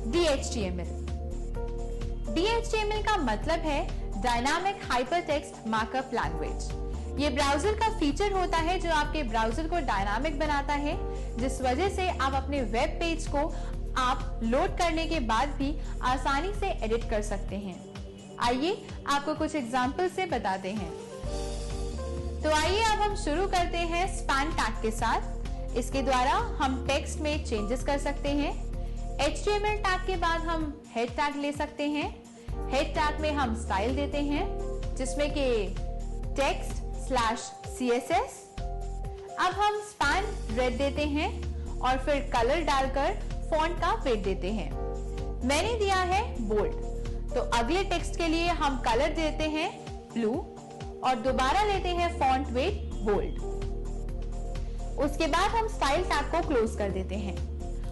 DHTML। DHTML का मतलब है डायनामिक हाइपरटेक्स्ट मार्कअप लैंग्वेज। ये ब्राउजर का फीचर होता है जो आपके ब्राउजर को डायनामिक बनाता है, जिस वजह से आप अपने वेब पेज को आप लोड करने के बाद भी आसानी से एडिट कर सकते हैं। आइए आपको कुछ एग्जाम्पल से बताते हैं। तो आइए अब हम शुरू करते हैं स्पैन टैग के साथ। इसके द्वारा हम टेक्स्ट में चेंजेस कर सकते हैं। HTML टैग के बाद हम हेड टैग ले सकते हैं। हेड टैग में हम स्टाइल देते हैं, जिसमें कि text/CSS। अब हम स्पैन रेड देते हैं और फिर कलर डालकर फॉन्ट का वेट देते हैं। मैंने दिया है बोल्ड, तो अगले टेक्स्ट के लिए हम कलर देते हैं ब्लू और दोबारा लेते हैं फॉन्ट वेट बोल्ड। उसके बाद हम स्टाइल टैग को क्लोज कर देते हैं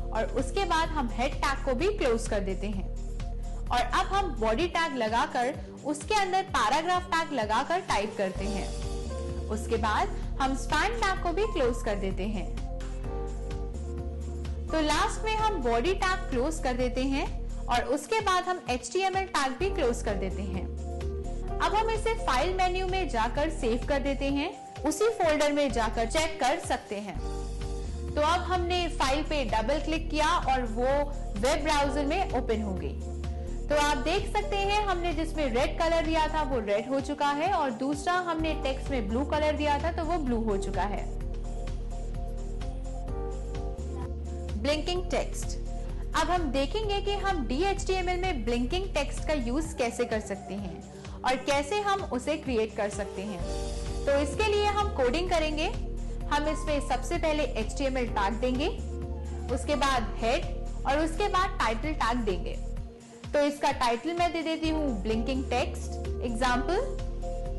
और उसके बाद हम हेड टैग को भी क्लोज कर देते हैं। और अब हम बॉडी टैग लगाकर उसके अंदर पैराग्राफ टैग लगाकर टाइप करते हैं। उसके बाद हम स्पैन टैग को भी क्लोज कर देते हैं। तो लास्ट में हम बॉडी टैग क्लोज कर देते हैं और उसके बाद हम HTML टैग भी क्लोज कर देते हैं। अब हम इसे फाइल मेन्यू में जाकर सेव कर देते हैं। उसी फोल्डर में जाकर चेक कर सकते हैं। तो अब हमने फाइल पे डबल क्लिक किया और वो वेब ब्राउजर में ओपन हो गई। तो आप देख सकते हैं हमने जिसमें रेड कलर दिया था वो रेड हो चुका है और दूसरा हमने टेक्स्ट में ब्लू कलर दिया था तो वो ब्लू हो चुका है। Blinking text. अब हम देखेंगे कि हम DHTML में ब्लिंकिंग टेक्स्ट का यूज कैसे कर सकते हैं और कैसे हम उसे क्रिएट कर सकते हैं। तो इसके लिए हम कोडिंग करेंगे। हम इसमें सबसे पहले HTML टैग देंगे, उसके बाद हेड और उसके बाद टाइटल टैग देंगे। तो इसका टाइटल मैं दे देती हूँ blinking text. Example,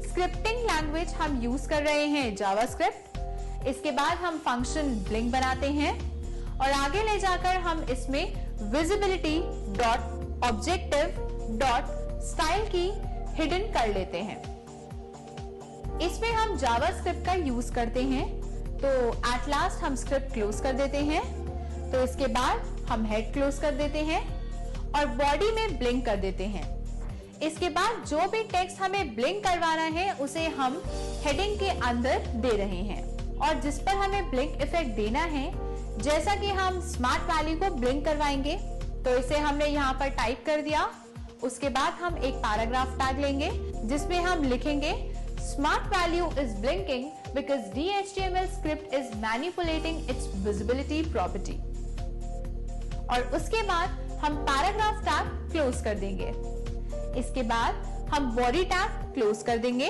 scripting language हम यूज कर रहे हैं जावास्क्रिप्ट। इसके बाद हम फंक्शन ब्लिंक बनाते हैं और आगे ले जाकर हम इसमें visibility dot objective dot style की हिडन कर लेते हैं। इसमें हम जावास्क्रिप्ट का यूज करते हैं। तो एट लास्ट हम स्क्रिप्ट क्लोज कर देते हैं। तो इसके बाद हम हेड क्लोज कर देते हैं और बॉडी में ब्लिंक कर देते हैं। इसके बाद जो भी टेक्स्ट हमें ब्लिंक करवाना है उसे हम हेडिंग के अंदर दे रहे हैं और जिस पर हमें ब्लिंक इफेक्ट देना है, जैसा कि हम स्मार्ट वैल्यू को ब्लिंक करवाएंगे, तो इसे हमने यहाँ पर टाइप कर दिया। उसके बाद हम एक पैराग्राफ टैग लेंगे जिसमें हम लिखेंगे smart value is blinking because DHTML script is manipulating it's visibility property. और उसके बाद हम पैराग्राफ टैग क्लोज कर देंगे। इसके बाद हम बॉडी टैग क्लोज कर देंगे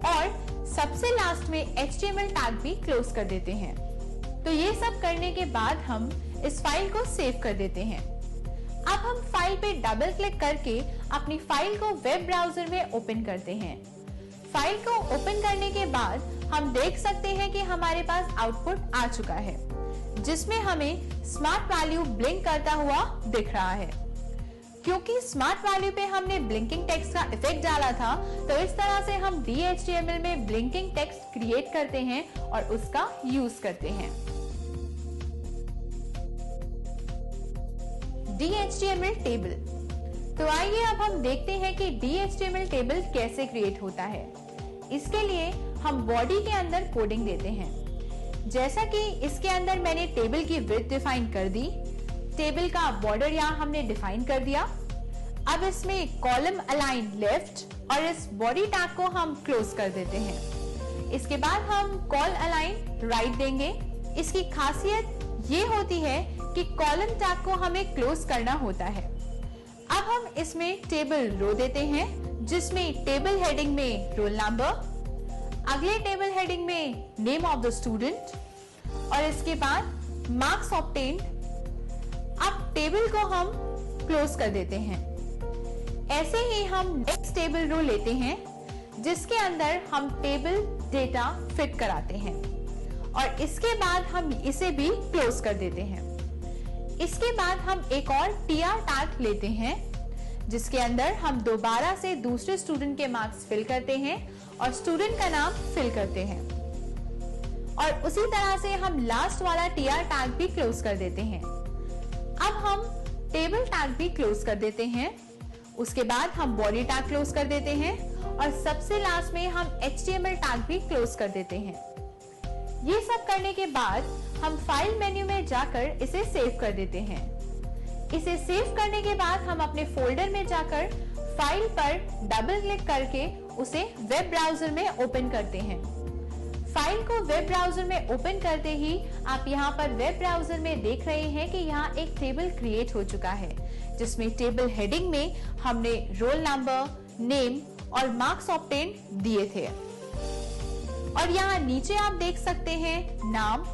और सबसे लास्ट में HTML टैग भी क्लोज कर देते हैं। तो ये सब करने के बाद हम इस फाइल को सेव कर देते हैं। अब हम फाइल पे डबल क्लिक करके अपनी फाइल को वेब ब्राउजर में ओपन करते हैं। फाइल को ओपन करने के बाद हम देख सकते हैं कि हमारे पास आउटपुट आ चुका है, जिसमें हमें स्मार्ट वैल्यू ब्लिंक करता हुआ दिख रहा है। क्योंकि स्मार्ट वैल्यू पे हमने ब्लिंकिंग टेक्स्ट का इफेक्ट डाला था, तो इस तरह से हम DHTML में ब्लिंकिंग टेक्स्ट क्रिएट करते हैं और उसका यूज करते हैं। DHTML table. तो आइए अब हम देखते हैं कि DHTML टेबल कैसे क्रिएट होता है। इसके लिए हम बॉडी के अंदर कोडिंग देते हैं। जैसा कि इसके अंदर मैंने टेबल की विड्थ डिफाइन कर दी, टेबल का बॉर्डर यहाँ हमने डिफाइन कर दिया। अब इसमें कॉलम अलाइन लेफ्ट और इस बॉडी टैग को हम क्लोज कर देते हैं। इसके बाद हम कॉल अलाइन राइट देंगे। इसकी खासियत ये होती है कि कॉलम टैग को हमें क्लोज करना होता है। अब हम इसमें टेबल रो देते हैं, जिसमें टेबल हेडिंग में रोल नंबर, अगले टेबल हेडिंग में नेम ऑफ द स्टूडेंट और इसके बाद मार्क्स ऑब्टेन्ड। अब टेबल को हम क्लोज कर देते हैं। ऐसे ही हम नेक्स्ट टेबल रो लेते हैं, जिसके अंदर हम टेबल डेटा फिट कराते हैं और इसके बाद हम इसे भी क्लोज कर देते हैं। इसके बाद हम एक और TR टैग लेते हैं, जिसके अंदर हम दोबारा से दूसरे स्टूडेंट के मार्क्स फिल करते हैं और स्टूडेंट का नाम फिल करते हैं और उसी तरह से हम लास्ट वाला TR टैग भी क्लोज कर देते हैं। अब हम टेबल टैग भी क्लोज कर देते हैं। उसके बाद हम बॉडी टैग क्लोज कर देते हैं और सबसे लास्ट में हम HTML टैग भी क्लोज कर देते हैं। ये सब करने के बाद हम फाइल मेन्यू में जाकर इसे सेव कर देते हैं। इसे सेव करने के बाद हम अपने फोल्डर में जाकर फाइल पर डबल क्लिक करके उसे वेब ब्राउजर में ओपन करते हैं। फाइल को वेब ब्राउजर में ओपन करते ही आप यहाँ पर वेब ब्राउजर में देख रहे हैं कि यहाँ एक टेबल क्रिएट हो चुका है, जिसमें टेबल हेडिंग में हमने रोल नंबर, नेम और मार्क्स ऑब्टेन्ड दिए थे। और यहाँ नीचे आप देख सकते हैं नाम,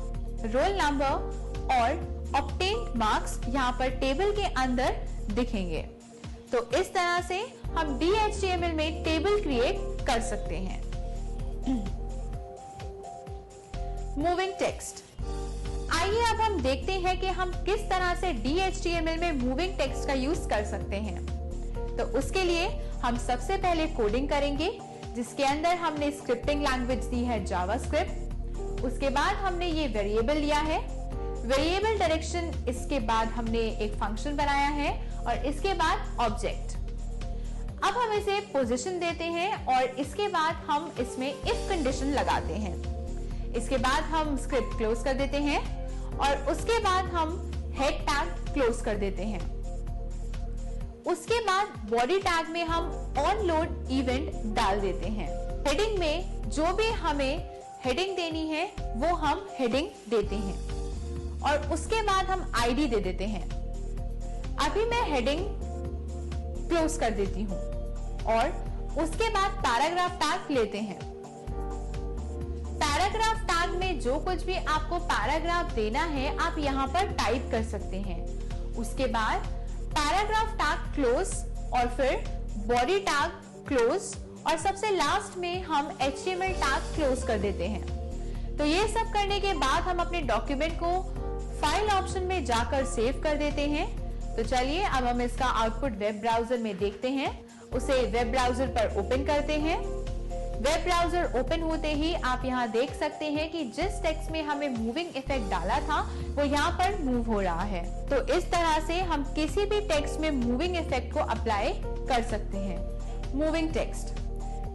रोल नंबर और ऑब्टेन्ड मार्क्स यहाँ पर टेबल के अंदर दिखेंगे। तो इस तरह से हम DHTML में टेबल क्रिएट कर सकते हैं। Moving text. आइए अब हम देखते हैं कि हम किस तरह से DHTML में मूविंग टेक्स्ट का यूज कर सकते हैं। तो उसके लिए हम सबसे पहले कोडिंग करेंगे, जिसके अंदर हमने स्क्रिप्टिंग लैंग्वेज दी है जावास्क्रिप्ट। उसके बाद हमने ये वेरिएबल लिया है, वेरिएबल डायरेक्शन, इसके बाद हमने एक फंक्शन बनाया है और इसके बाद ऑब्जेक्ट। अब हम इसे पोजीशन देते हैं और इसके बाद हम इसमें इफ कंडीशन लगाते हैं। इसके बाद हम स्क्रिप्ट क्लोज कर देते हैं और उसके बाद हम हेड टैग क्लोज कर देते हैं। उसके बाद बॉडी टैग में हम ऑन लोड इवेंट डाल देते हैं। हेडिंग में जो भी हमें हेडिंग देनी है वो हम हेडिंग देते हैं और उसके बाद हम आईडी दे देते हैं। अभी मैं हेडिंग क्लोज कर देती हूं और उसके बाद पैराग्राफ टैग लेते हैं। पैराग्राफ टैग में जो कुछ भी आपको पैराग्राफ देना है आप यहाँ पर टाइप कर सकते हैं। उसके बाद पैराग्राफ टैग क्लोज और फिर बॉडी टैग क्लोज और सबसे लास्ट में हम HTML टैग क्लोज कर देते हैं। तो ये सब करने के बाद हम अपने डॉक्यूमेंट को फाइल ऑप्शन में जाकर सेव कर देते हैं। तो चलिए अब हम इसका आउटपुट वेब ब्राउजर में देखते हैं। उसे वेब ब्राउजर पर ओपन करते हैं। वेब ब्राउजर ओपन होते ही आप यहाँ देख सकते हैं कि जिस टेक्स्ट में हमें मूविंग इफेक्ट डाला था वो यहाँ पर मूव हो रहा है। तो इस तरह से हम किसी भी टेक्स्ट में मूविंग इफेक्ट को अप्लाई कर सकते हैं। Moving text.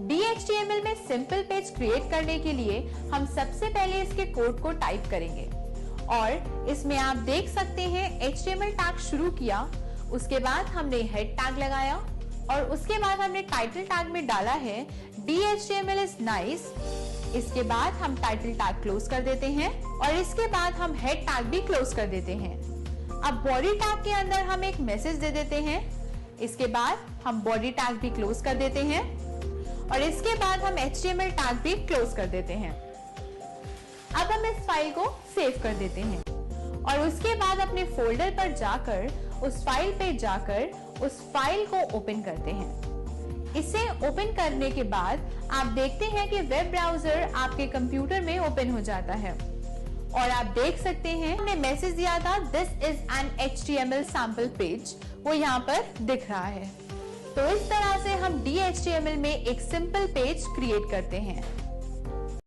DHTML में सिंपल पेज क्रिएट करने के लिए हम सबसे पहले इसके कोड को टाइप करेंगे और इसमें आप देख सकते हैं HTML टैग शुरू किया, उसके बाद हमने हेड टैग लगाया और उसके बाद हमने टाइटल टैग में डाला है DHTML is nice। इसके बाद हम टाइटल टैग क्लोज कर देते हैं और इसके बाद हम हेड टैग भी क्लोज कर देते हैं। अब बॉडी टैग के अंदर हम एक मैसेज दे देते हैं। इसके बाद हम बॉडी टैग भी क्लोज कर देते हैं और इसके बाद हम HTML टैग भी क्लोज कर देते हैं। अब हम इस फाइल को सेव कर देते हैं और उसके बाद अपने फोल्डर पर जाकर उस फाइल पे जाकर उस फाइल को ओपन करते हैं। इसे ओपन करने के बाद आप देखते हैं कि वेब ब्राउजर आपके कंप्यूटर में ओपन हो जाता है और आप देख सकते हैं हमने मैसेज दिया था this is an HTML sample page, वो यहाँ पर दिख रहा है। तो इस तरह से हम DHTML में एक सिंपल पेज क्रिएट करते हैं।